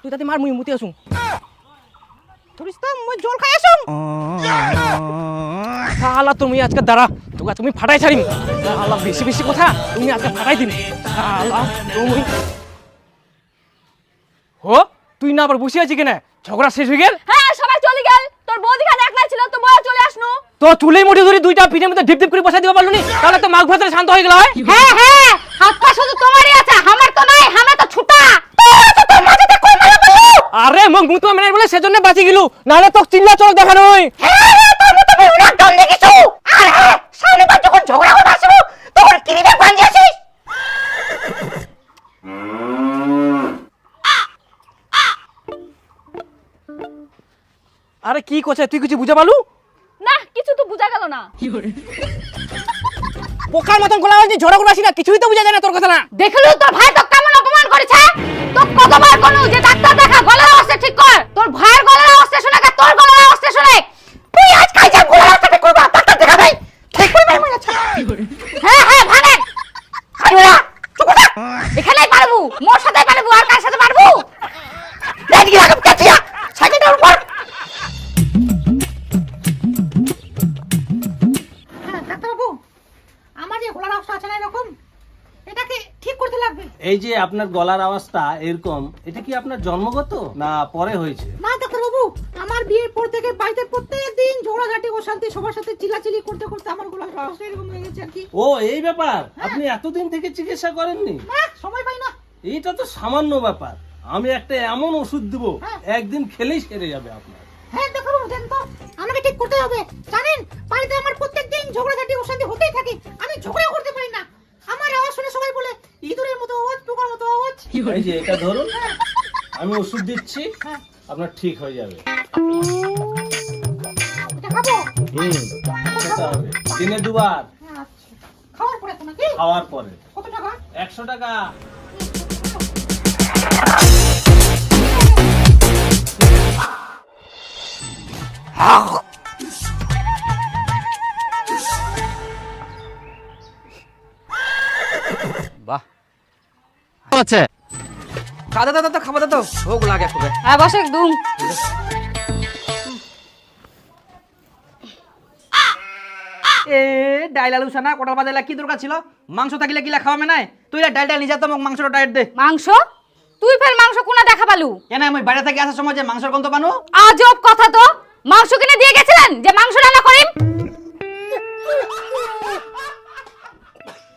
তুই তাতে মার মুই মুতি আসুন ধরিস তো মই জল খাই আসুন শালা তুমি আজকে দাঁড়া তোকে তুমি ফাটাই ছাড়িম শালা বেশি বেশি কথা তুমি আজকে ফাটাই দিম শালা তুমি হো তুই না আবার বসে আছিস কেন ঝগড়া শেষ হয়ে গেল হ্যাঁ সবাই চলে গেল তোর বৌদি খানে একলাই ছিল তো বউ চলে আসনু তো চুলেই মুঠি ধরে দুইটা পিঠের মধ্যে ঢিপ ঢিপ করে বসাই দিবা পারলুনি তাহলে তো মাঘ ভাতের শান্ত হয়ে গেল হয় হ্যাঁ হ্যাঁ হাত পা শুধু তোমারই আছে আমার তো নাই আমরা তো ছুটা তোর মাঝেতে কই মারা বলু আরে মগ মুতো মেনে বলে সেজন্য বাঁচি গেলু নালে তো চিল্লা চল দেখানো হই হ্যাঁ তোর মতো বিরাট দম দেখিছো আর হ্যাঁ সামনে বার যখন ঝগড়া কথা আসবে তখন কিরিবে ভাঙি আসিস আরে কি কইছে তুই কিছু বুঝা পালু না কিছু তো বুঝা গেল না পোকার মতন গোলা হইনি ঝড়া গোলা আসি না কিছুই তো বুঝা যায় না তোর কথা না দেখলু তোর ভাই তো কেমন অপমান করেছে তো কতবার কোন যে ডাক্তার দেখা গলার অবস্থা ঠিক কর তোর ভাইয়ের গলার অবস্থা শুনে কা তোর গলার অবস্থা শুনে তুই আজ কাই যা গলার অবস্থা ঠিক করবা ডাক্তার দেখা ভাই ঠিক করে ভাই আচ্ছা হ্যাঁ হ্যাঁ ভাগে আইরা চুপ কর এখানেই পারবো মোর সাথে পারবো আর কার সাথে পারবো দেখি লাগব কাটিয়া সাইকেলটার উপর এই যে আপনার গলার আওয়াজটা এরকম এটা কি আপনার জন্মগত না পরে হয়েছে না ডাক্তার বাবু আমার বিয়ের পর থেকে বাড়িতে প্রত্যেকদিন ঝগড়াঝাটি অশান্তি সবার সাথে চিল্লাচিল্লি করতে করতে আমার গলার আওয়াজটা এরকম হয়ে গেছে আর কি ও এই ব্যাপার আপনি এতদিন থেকে চিকিৎসা করেননি না সময় পাই না এইটা তো সামান্য ব্যাপার আমি একটা এমন ওষুধ দেব একদিন খেলেই সেরে যাবে আপনার হ্যাঁ ডাক্তার বাবু দেন তো আমাকে ঠিক করতে হবে জানেন বাড়িতে আমার প্রত্যেকদিন ঝগড়াঝাটি অশান্তি হতেই থাকে আমি ঝগড়া করতে পারি না আমার আওয়াজ শুনে সবাই বলে ইঁদুরের মতো আওয়াজ পোকার মতো আওয়াজ এই যে এটা ধরুন আমি ওষুধ দিচ্ছি আপনার ঠিক হয়ে যাবে এটা খাবো খেতে হবে দিনে দুবার আচ্ছা খাওয়ার পরে তো নাকি খাওয়ার পরে কত টাকা 100 টাকা বাহ আছে খাদা দাদা তো খাবা দাদা ভোগ লাগে খুব হ্যাঁ বস একদম এ ডাইল আলু সানা কোটাল বাজাইলা কি দরকার ছিল মাংস থাকিলে কিলা খাওয়ামে নাই তুই ডাইলটা নিয়ে যা তো মোক মাংসটা ডাইট দে মাংস তুই ফের মাংস কোনা দেখা পালু কেন আমি বাইরে থেকে আসার সময় যে মাংসের গন্ধ পানো আজব কথা তো মাংস কিনে দিয়ে গেছিলেন যে মাংস রান্না করিম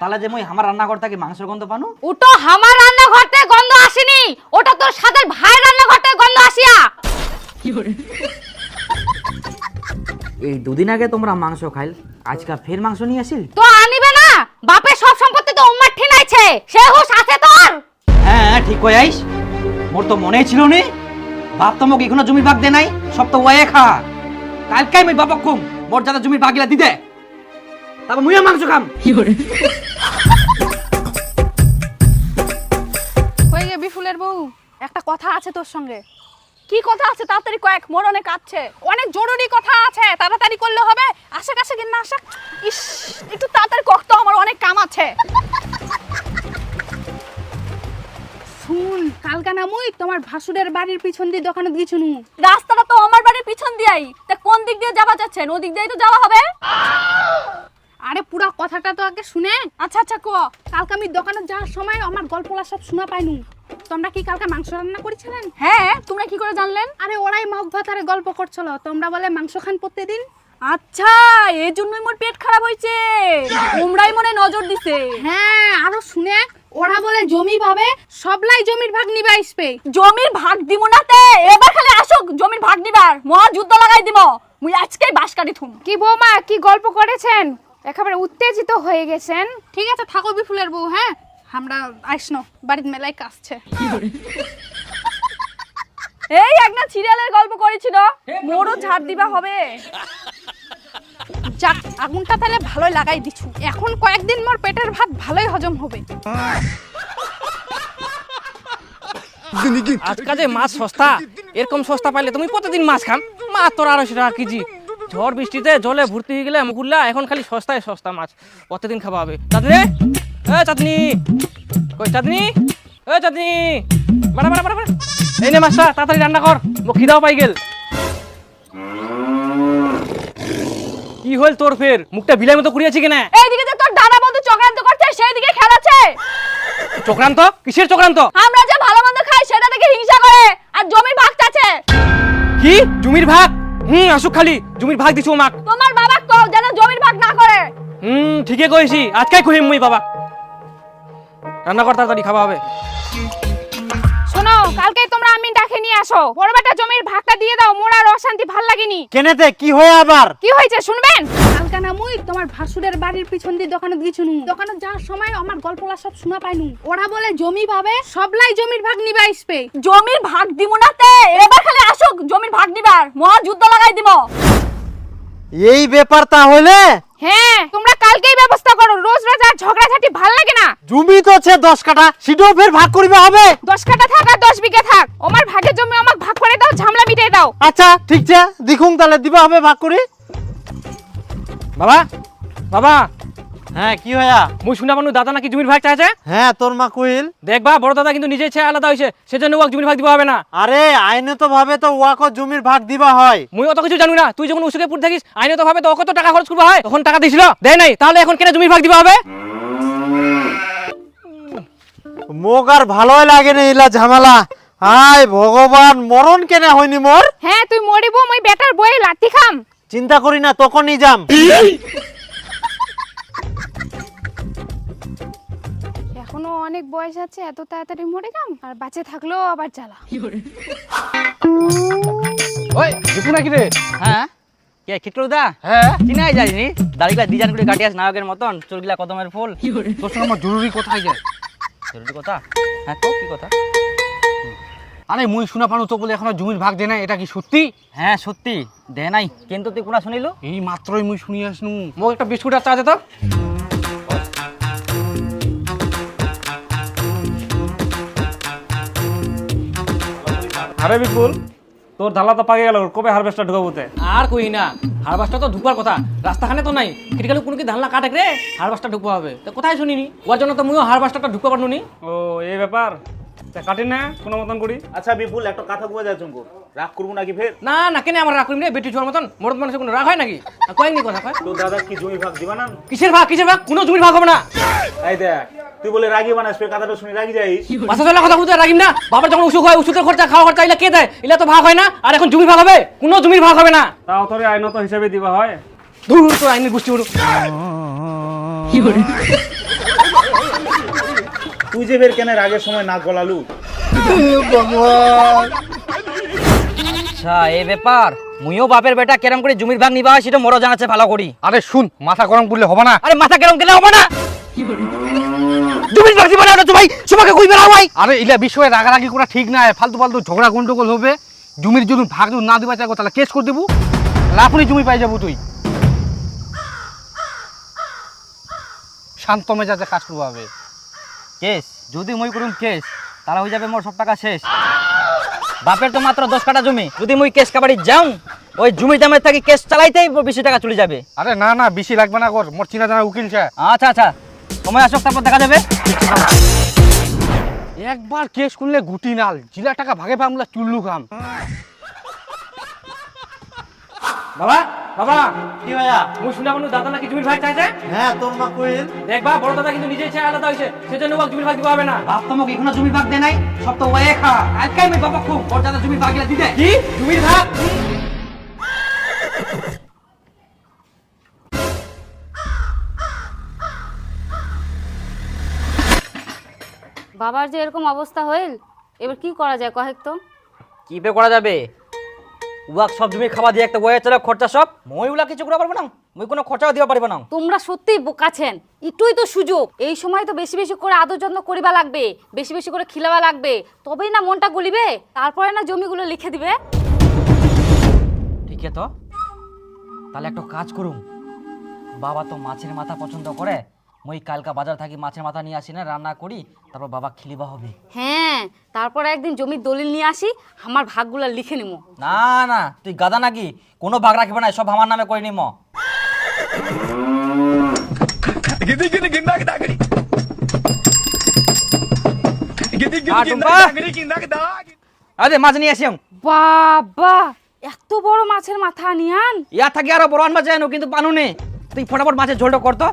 তাহলে যে মই আমার রান্নাঘর থেকে মাংসের গন্ধ পানো ওটা আমার রান্নাঘর থেকে গন্ধ আসেনি ওটা তোর সাদের ভাই রান্নাঘর থেকে গন্ধ আসিয়া এই দুদিন আগে তোমরা মাংস খাইল আজকে ফের মাংস নিয়ে আসিল তো আনিবে না বাপের সব সম্পত্তি তো উম্মার ঠিনাইছে সে হুশ আছে তোর হ্যাঁ ঠিক কই আইস মোর তো মনেই ছিল নি বাপ তো মোক এখনো জমি ভাগ দে নাই সব তো ওয়ে খা কালকে আমি বাপক কম মোর যাতে জমির ভাগিলা দি দে তারপর মুইও মাংস খাম হয়ে গে বিফুলের বউ একটা কথা আছে তোর সঙ্গে কি কথা আছে তাড়াতাড়ি কয়েক মোর অনেক আছে অনেক জরুরি কথা আছে তাড়াতাড়ি করলে হবে আশেপাশে কিনা আসা ইস একটু তাড়াতাড়ি কষ্ট আমার অনেক কাম আছে শুন কালকা না মুই তোমার ভাসুরের বাড়ির পিছন দিয়ে দোকানে গিয়েছুনু রাস্তাটা তো আমার বাড়ির পিছন দিয়েই তা কোন দিক দিয়ে যাওয়া যাচ্ছে ওদিক দিয়েই তো যাওয়া হবে আরে পুরো কথাটা তো আগে শুনে আচ্ছা আচ্ছা কো কালকে আমি দোকানে যাওয়ার সময় আমার গল্পলা সব শোনা পাইনু তোমরা কি কালকে মাংস রান্না করেছিলেন হ্যাঁ তোমরা কি করে জানলেন আরে ওরাই মাছ ভাতারে গল্প করছিল তোমরা বলে মাংস খান প্রতিদিন আচ্ছা এই জন্যই মোর পেট খারাপ হইছে তোমরাই মনে নজর দিছে হ্যাঁ আরো শুনে ওরা বলে জমি পাবে সবলাই জমির ভাগ নিবে আসবে জমির ভাগ দিব না তে এবার খালি আসুক জমির ভাগ নিবার মহা যুদ্ধ লাগাই দিব মুই আজকেই বাস কাটি থুম কি বৌমা কি গল্প করেছেন একেবারে উত্তেজিত হয়ে গেছেন ঠিক আছে থাকো বিফুলের বউ হ্যাঁ আমরা আইসনো বাড়ির মেলায় কাজছে এই একটা সিরিয়ালের গল্প করেছিল মোরও ঝাড় দিবা হবে যাক আগুনটা তাহলে ভালোই লাগাই দিছু এখন কয়েকদিন মোর পেটের ভাত ভালোই হজম হবে আজকাল যে মাছ সস্তা এরকম সস্তা পাইলে তুমি প্রতিদিন মাছ খাম মাছ তোর 250 টাকা কেজি ঝড় বৃষ্টিতে জলে ভর্তি হয়ে গেলে মুকুল্লা এখন খালি সস্তায় সস্তা মাছ প্রতিদিন খাওয়া হবে। চাঁদনি চাঁদনি কই চাঁদনি চাঁদনি বাড়া বাড়া বাড়া এই নে মাছটা তাড়াতাড়ি রান্না কর, মোক খিদাও পাই গেল। কি হল তোর ফের মুখটা বিলাই মতো করিয়াছি কেন? এইদিকে যে তোর দাদা বন্ধু চক্রান্ত করছে সেই দিকে খেলাচ্ছে। চক্রান্ত? কিসের চক্রান্ত? আমরা যে ভালো মন্দ খাই সেটা দেখে হিংসা করে আর জমির ভাগ চাচ্ছে। কি জমির ভাগ? আসুক খালি জমির ভাগ দিছো মাক। তোমার বাবা কও যেন জমির ভাগ না করে। ঠিকই কইছি, আজকাই কহিম মুই বাবা। রান্না কর তাড়াতাড়ি খাওয়া হবে। শোনো, কালকে তোমরা আমি ডাকে নিয়ে আসো, বড় বেটা জমির ভাগটা দিয়ে দাও, মোর আর অশান্তি ভাল লাগেনি। কেনেতে কি হয় আবার? কি হয়েছে শুনবেন? কালকা না মুই তোমার ভাসুরের বাড়ির পিছন দিয়ে দোকানে গিয়েছুনু। দোকানে যাওয়ার সময় আমার গল্পলা সব শোনা পাইনু। ওরা বলে জমি পাবে, সবলাই জমির ভাগ নিবা আসবে। জমির ভাগ দিমু না তে, এবার খালি আসুক জমির ভাগ দিবার, মহা যুদ্ধ লাগাই দিব। এই ব্যাপার তাহলে? হ্যাঁ, তোমরা কালকেই ব্যবস্থা করো, রোজ রোজ আর ঝগড়াঝাটি ভাল লাগে না। জমি তো আছে 10 কাঠা, সেটাও ফের ভাগ করিবে হবে। 10 কাঠা থাক আর 10 বিঘা থাক, আমার ভাগের জমি আমাকে ভাগ করে দাও, ঝামেলা মিটিয়ে দাও। আচ্ছা ঠিক আছে, দেখুন তাহলে দিবা হবে ভাগ করি। বাবা বাবা, হ্যাঁ কি হয়া? মুই শুনা পানু দাদা নাকি জমির ভাগ চাইছে। হ্যাঁ তোর মা কইল। দেখবা বড় দাদা কিন্তু নিজে ইচ্ছা আলাদা হইছে, সেজন্য ওয়াক জমির ভাগ দিবা হবে না। আরে আইনত ভাবে তো ওয়াক জমির ভাগ দিবা হয়। মুই অত কিছু জানি না, তুই যখন উসুকে পুর থাকিস আইনত ভাবে তো কত টাকা খরচ করবা হয়, তখন টাকা দিছিল দেয় নাই, তাহলে এখন কেন জমির ভাগ দিবা হবে? মোক আর ভালোই লাগে না ইলা ঝামেলা। হায় ভগবান, মরণ কেন হয়নি মোর? হ্যাঁ, তুই মরিব, মই বেটার বয়ে লাঠি খাম। চিন্তা করি না, তখনই যাম। এখনো অনেক বয়স আছে, এত তাড়াতাড়ি মরে গাম, আর বাঁচে থাকলেও আবার জ্বালা। ওই দীপু নাকি রে? হ্যাঁ কে খিটকলু দা? হ্যাঁ চিনাই যায়নি, দাড়িগুলা ডিজাইন করে কাটিয়াস নায়কের মতন, চুলগুলা কদমের ফুল। তোর সঙ্গে আমার জরুরি কথাই যায়। জরুরি কথা? হ্যাঁ তো কি কথা? আরে মুই শুনা পানু তো বলে এখনো জমির ভাগ দেয় নাই, এটা কি সত্যি? হ্যাঁ সত্যি দে নাই, কিন্তু তুই কোনা শুনিলু? এই মাত্রই মুই শুনি আসনু। মোক একটা বিস্কুট আর চা দে তো। আরে বিপুল, তোর ধালা তো পাকে গেল, কবে হারভেস্টার ঢুকাবোতে? আর কই না, হারবাসটা তো ঢুকবার কথা, রাস্তাখানে তো নাই। ক্রিটিক্যাল কোনো কি ধানলা কাটে রে, হারবাসটা ঢুকবা হবে, তো কোথায় শুনিনি? ওর জন্য তো মুইও হারবাসটা ঢুকবা পারনু নি। ও এই ব্যাপার, তা কাটি না কোনো মতন করি। আচ্ছা বিপুল, একটা কথা বুঝা যায় চুমকু, রাগ করবো নাকি ফের? না না, কেন আমার রাগ করিম রে? বেটি ছোয়ার মতন মরদ মানুষের কোনো রাগ হয় নাকি? কয়েকনি কথা কয়। তোর দাদা কি জমি ভাগ দিবা না? কিসের ভাগ কিসের ভাগ? কোনো জমির ভাগ হবে না। এই দেখ, তুই বলে রাগি বানাস, ফের কথাটা শুনে রাগি যাইস। বাসা চলা কথা বলতে রাগিম না। বাবার যখন উসুক হয়, উসুকের খরচা খাওয়া খরচা এগুলা কে দেয়? এগুলা তো ভাগ হয় না। আর এখন জমির ভাগ হবে? কোনো জমির ভাগ হবে না। তাও তোর আইনত হিসাবে দিবা হয়। ধুর তো আইনের গোষ্ঠী বড়। তুই যে বের কেন রাগের সময় নাক গলালু? আচ্ছা এই ব্যাপার, মুইও বাপের বেটা কেরম করে জমির ভাগ নিবা হয় সেটা মরো জানাচ্ছে ভালো করি। আরে শুন, মাথা গরম করলে হবে না। আরে মাথা কেরম কেন হবে না? জমির ভাগ দিবা না তো ভাই, সবাইকে কইবে না ভাই। আরে ইলা বিষয়ে রাগারাগি করা ঠিক না, ফালতু ফালতু ঝগড়া গন্ডগোল হবে। জমির যদি ভাগ না দিবা চাই তাহলে কেস করে দেবো, লাফুনি জমি পাই যাবো তুই। শান্ত মেজাজে কাজ করবো হবে। কেস যদি মুই করুম কেস, তাহলে হয়ে যাবে মোর সব টাকা শেষ। বাপের তো মাত্র 10 কাঠা জমি, যদি মুই কেস কাবাড়ি যাও, ওই জমির দামের থাকি কেস চালাইতেই বেশি টাকা চলে যাবে। আরে না না, বেশি লাগবে না, কর মোর চিনা জানা উকিল চা। আচ্ছা আচ্ছা, সময় আসুক তারপর দেখা যাবে। একবার কেস করলে গুটি নাল, জিলা টাকা ভাগে পামলা চুল্লু খাম। বাবা বাবা, কি হয়া? মুই শুনা পানু দাদা নাকি জমির ভাগ চাইছে। হ্যাঁ তোর মা কইল। দেখবা বড় দাদা কিন্তু নিজে ইচ্ছা আলাদা হইছে, সেজন্য ওয়াক জমির ভাগ দিবা হবে না। বাপ তো মোক এখনো জমির ভাগ দে নাই, সব তো ওয়ে খা। কালকাই মই বাবা খুব ওর দাদা জমির ভাগ দিতে। কি জমির ভাগ? বাবার যে এরকম অবস্থা হইল, এবার কি করা যায় কহেক তো? কি পে করা যাবে? উয়াক সব জমি খাওয়া দিয়ে একটা ওয়ে চলে খরচা সব, মই উলা কিছু করা পারবো না, মই কোনো খরচাও দিবা পারবো না। তোমরা সত্যিই বোকাছেন, একটুই তো সুযোগ, এই সময় তো বেশি বেশি করে আদর যত্ন করিবা লাগবে, বেশি বেশি করে খিলাবা লাগবে, তবেই না মনটা গলিবে, তারপরে না জমিগুলো লিখে দিবে। ঠিক তো, তাহলে একটা কাজ করুম, বাবা তো মাছের মাথা পছন্দ করে, মই কালকা বাজার থাকি মাছের মাথা নিয়ে আসি না, রান্না করি, তারপর বাবা খিলিবা হবে। হ্যাঁ, তারপর একদিন জমির দলিল নিয়ে আসি, আমার ভাগগুলো লিখে নিব। না না, তুই গাদা নাকি? কোনো ভাগ রাখবে না, সব আমার নামে করে নিম। আরে মাছ নিয়ে আসি। বাবা, এত বড় মাছের মাথা নিয়ান? ইয়া থাকি আরো বড় আনবা চাই না, কিন্তু পানু নে। তুই ফটাফট মাছের ঝোলটা করতো।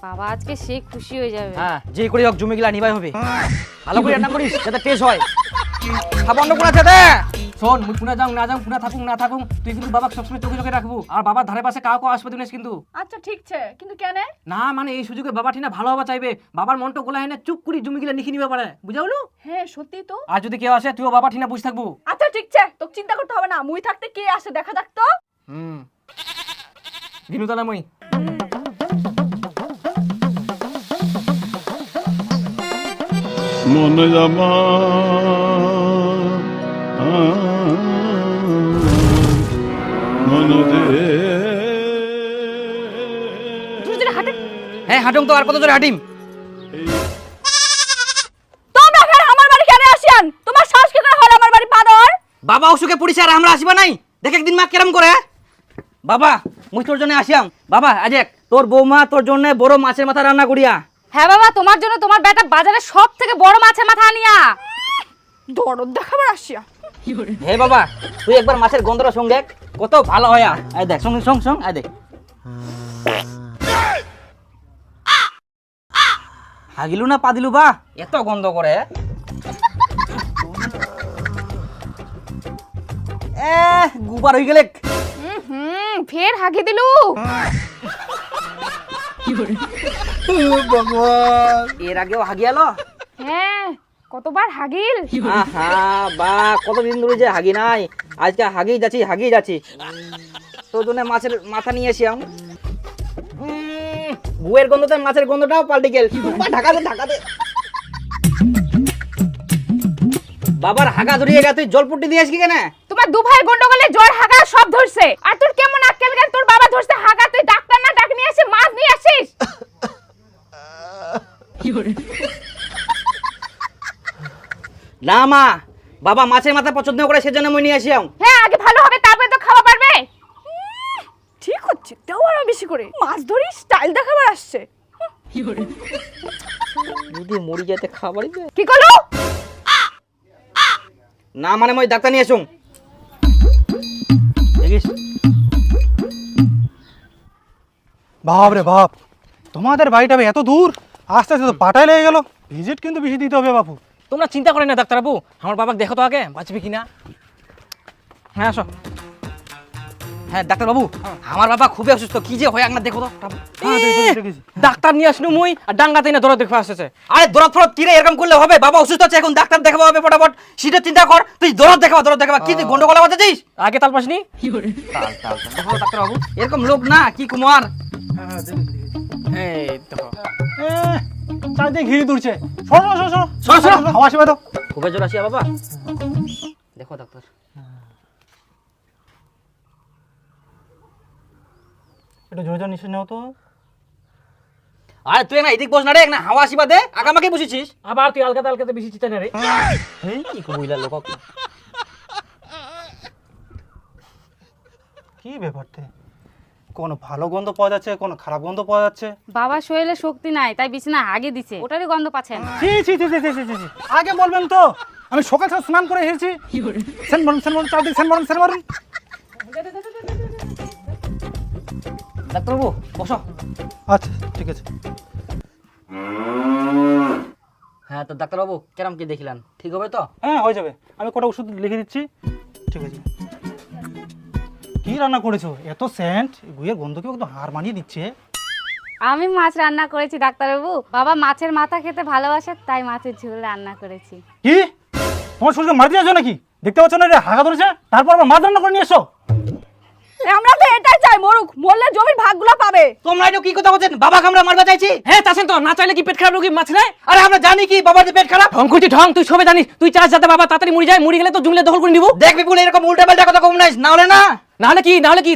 বাবা আজকে সে খুশি হয়ে যাবে। হ্যাঁ, যে করে হোক জমিগুলা নিবাই হবে। ভালো করে রান্না করিস যাতে টেস্ট হয়। খাবার অন্য কোন আছে দে? শোন, মুই পুনা যাও না যাও, পুনা থাকুক না থাকুক, তুই কিন্তু বাবাকে সবসময় চোখে চোখে রাখবো। আর বাবার ধারে পাশে কাউকে আসবে দিনিস কিন্তু। আচ্ছা ঠিক আছে, কিন্তু কেন? না মানে এই সুযোগে বাবা ঠিনা ভালো হবা চাইবে, বাবার মনটা গোলা হয় না, চুপ করে জমিগুলা লিখে নিবে পারে, বুঝাওলো? হ্যাঁ সত্যি তো। আর যদি কেউ আসে তুইও বাবা ঠিনা বুঝ থাকবো। আচ্ছা ঠিক আছে, তোকে চিন্তা করতে হবে না, মুই থাকতে কে আসে দেখা যাক তো। দিনু তালা মই মন জামা মন দে। হ্যাঁ হাঁটুম তো, আর কত জোরে হাঁটিম? তোমরা ফের আমার বাড়ি কেন আসিয়ান? তোমার সাহস কি করে হল আমার বাড়ি পা দেওয়ার? বাবা অসুখে পড়িছে আর আমরা আসিবা নাই? দেখ একদিন মা কেরম করে। বাবা মুই তোর জন্য আসিয়াম। বাবা আজ তোর বৌমা তোর জন্য বড় মাছের মাথা রান্না করিয়া। হ্যাঁ বাবা, তোমার জন্য তোমার বেটা বাজারে সব থেকে বড় মাছের মাথা আনিয়া দরদ দেখাবার আসিয়া। হে বাবা, তুই একবার মাছের গন্ধটা সঙ্গ দেখ, কত ভালো হয়। আয় দেখ, সঙ্গে সঙ্গ সঙ্গ, আয় দেখ। হাগিলু না পা দিলু বা, এত গন্ধ করে। গুবার হয়ে গেলে। ফের হাগি দিলু। এর আগেও হাগিয়ালো? হ্যাঁ, কতবার হাগিল। আহা বা, কতদিন ধরে যে হাগি নাই, আজকে হাগিয়ে যাচ্ছি। তোর জন্য মাছের মাথা নিয়ে এসিয়াম। গুয়ের গন্ধতে মাছের গন্ধটাও পাল্টে গেল। ঢাকাতে বাবার হাগা ধরিয়ে গেছে, তুই জলপুটি দিয়ে আসকি কেন? তোমার দু ভাই গন্ডগোলে জ্বর হাগা সব ধরছে, আর তোর কেমন আক্কেল জ্ঞান? তোর বাবা ধরছে হাগা, তুই ডাক্তার না ডাক নিয়ে আসি, মাছ নিয়ে আসিস। না মা, বাবা মাছের মাথা পছন্দ করে সেজন্য মই নিয়ে আসিয়াম। হ্যাঁ, আগে ভালো হবে তারপরে তো খাওয়া পারবে। ঠিক হচ্ছে, তাও আরো বেশি করে মাছ ধরি স্টাইল দেখাবার আসছে। যদি মরি যেতে খাবারই দে। কি করলো? না মানে মই ডাক্তার নিয়ে আসুম। দেখিস বাপ রে বাপ, তোমাদের বাড়িটা এত দূর, আস্তে আস্তে তো পাটাই লেগে গেল। ভিজিট কিন্তু বেশি দিতে হবে বাপু। তোমরা চিন্তা করেন না ডাক্তারবাবু, আমার বাবাকে দেখো তো আগে বাঁচবে কিনা। হ্যাঁ আসো। হ্যাঁ ডাক্তার বাবু, আমার বাবা খুবই অসুস্থ, কি যে হয় আপনার দেখো তো। ডাক্তার নিয়ে আসনু মুই, আর ডাঙ্গাতে না দৌড়া দেখে আসছে। আরে দরদ ফরদ কিরে এরকম করলে হবে? বাবা অসুস্থ আছে, এখন ডাক্তার দেখাবো হবে ফটাফট। সেটা চিন্তা কর, তুই দরদ দেখাবা। কি তুই গন্ডগোলা বাজাছিস? আগে তাল পাসনি? তাল ডাক্তার বাবু, এরকম লোক না কি কুমার। এই দেখো চারদিকে ঘিরে তুলছে। সরো হাওয়া আসবে তো। খুবই জোর আসিয়া বাবা, দেখো ডাক্তার। একটু জোরে নিশ্চয় নাও তো। আরে তুই না এদিক বস না রে, না হাওয়া আসিবা দে। আগামাকে বসেছিস আবার তুই আলকাতে বেশি চিন্তা নেই রে। এই কি কইলা লোক, কি ব্যাপারটা? কোন ভালো গন্ধ পাওয়া যাচ্ছে, কোন খারাপ গন্ধ পাওয়া যাচ্ছে। বাবা শরীরে শক্তি নাই, তাই বিছানা হাগে দিছে, ওটারই গন্ধ পাচ্ছেন। আগে বলবেন তো, আমি সকাল সকাল স্নান করে এসেছি। সেন মারুন চারদিকে সেন মারুন। ডাক্তারবাবু বসো। আচ্ছা ঠিক আছে। হ্যাঁ তো ডাক্তারবাবু কেরম কি দেখিলেন, ঠিক হবে তো? হ্যাঁ হয়ে যাবে, আমি কটা ওষুধ লিখে দিচ্ছি। ঠিক আছে। কি রান্না করেছো? এত সেন্ট, গুয়ের গন্ধ কি একদম হার মানিয়ে দিচ্ছে। আমি মাছ রান্না করেছি ডাক্তারবাবু, বাবা মাছের মাথা খেতে ভালোবাসে, তাই মাছের ঝোল রান্না করেছি। কি তোমার শরীরকে মারতে যাচ্ছ নাকি? দেখতে পাচ্ছ না রে, হাগা ধরেছে, তারপর আবার মাছ রান্না করে নিয়ে এসো। আমরা তো এটাই চাই, মরুক, মরলে জমির ভাগগুলো পাবে। তোমরা এটা কি কথা বলছেন? বাবাকে আমরা মারবা চাইছি? হ্যাঁ চাচ্ছেন তো, না চাইলে কি পেট খারাপ রোগী মাছ নাই? আরে আমরা জানি কি বাবার যে পেট খারাপ। ঢং করছি ঢং, তুই সবে জানিস। তুই চাস যাতে বাবা তাড়াতাড়ি মরে যায়, মরে গেলে তো জমিলে দখল করে নিব। দেখ বিপুল, এরকম উল্টা পাল্টা কথা কম নাইস, না হলে না নাহলে কি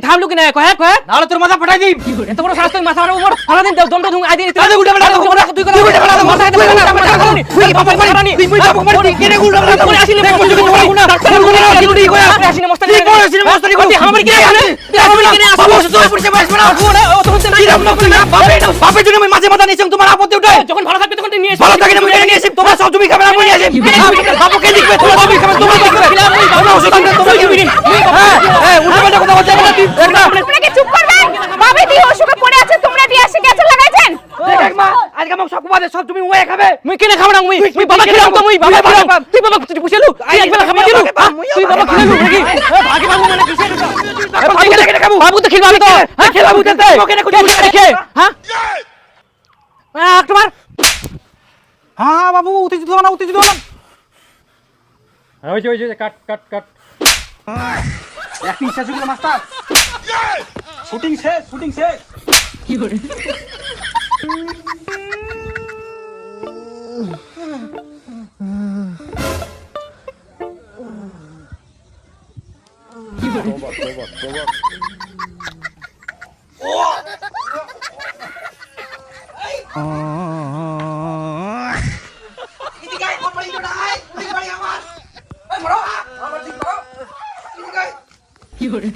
থামলু কি না কয়েক কয়েক নাহলে তোর মাথা ফাটাই দিই। এত বড় সাহস তুই মাথা মারা উপর ফালা দিন দমটা ধুম আই দিন তাহলে উল্টা পাল্টা কথা বলা, তুই উল্টা পাল্টা কথা বলা, তুই বাবা মারি, তুই বাবা মারি, কেনে উল্টা পাল্টা কথা আসিনি দেখ বলছি কোনো না, ডাক্তার বলে না, কি কই আসিনি মস্তানি কি কইছিস মস্তানি করতে আমার কি আছে আমার কি আছে বাবা তুই পড়ছে বাস না ও তখন কি রাম না তুই বাপের জন্য আমি মাঝে মাথা নিয়েছি তোমার আপত্তি উঠে যখন ভালো থাকবে তখন তুই নিয়ে ভালো থাকে না আমি নিয়ে এসে তোমার সব জমি খাবে না আমি নিয়ে আসি বাবাকে দেখবে তোমার জমি খাবে তোমার দেখবে আমরা ওষুধ আনতে তোমার জমি নিন হ্যাঁ উল্টা পাল্টা কথা বলতে না তুই একটা আপনারা কি চুপ করবেন? বাবা দিয়ে অসুখে পড়ে আছে, তোমরা দিয়ে এসে গেছে লাগাইছেন। দেখ মা আজকে আমাকে সব কুবাদে সব জমি ওয়ে খাবে মুই কেনে খাবো না মুই বাবা খেলাম তো মুই বাবা খেলাম তুই বাবা তুই বুঝেলু তুই একবার খাবি দিলু তুই বাবা খেলালু নাকি ভাগে বাবু মানে কিসে বাবু কেনে খাবো বাবু তো খেলবা তো হ্যাঁ খেলাবো তো কেনে কোটি দেখে হ্যাঁ তোমার হ্যাঁ বাবু উত্তেজিত হও না, উত্তেজিত হও না। হয়েছে কাট কাট কাট একটি ইচ্ছা ছিল মাস্টার শুটিং শেষ শুটিং শেষ এদিকে আয় কোন বাড়ি তোটা আয় তুই বাড়ি আমার এই বড় আমার ঠিক বড় এদিকে আয় কি করে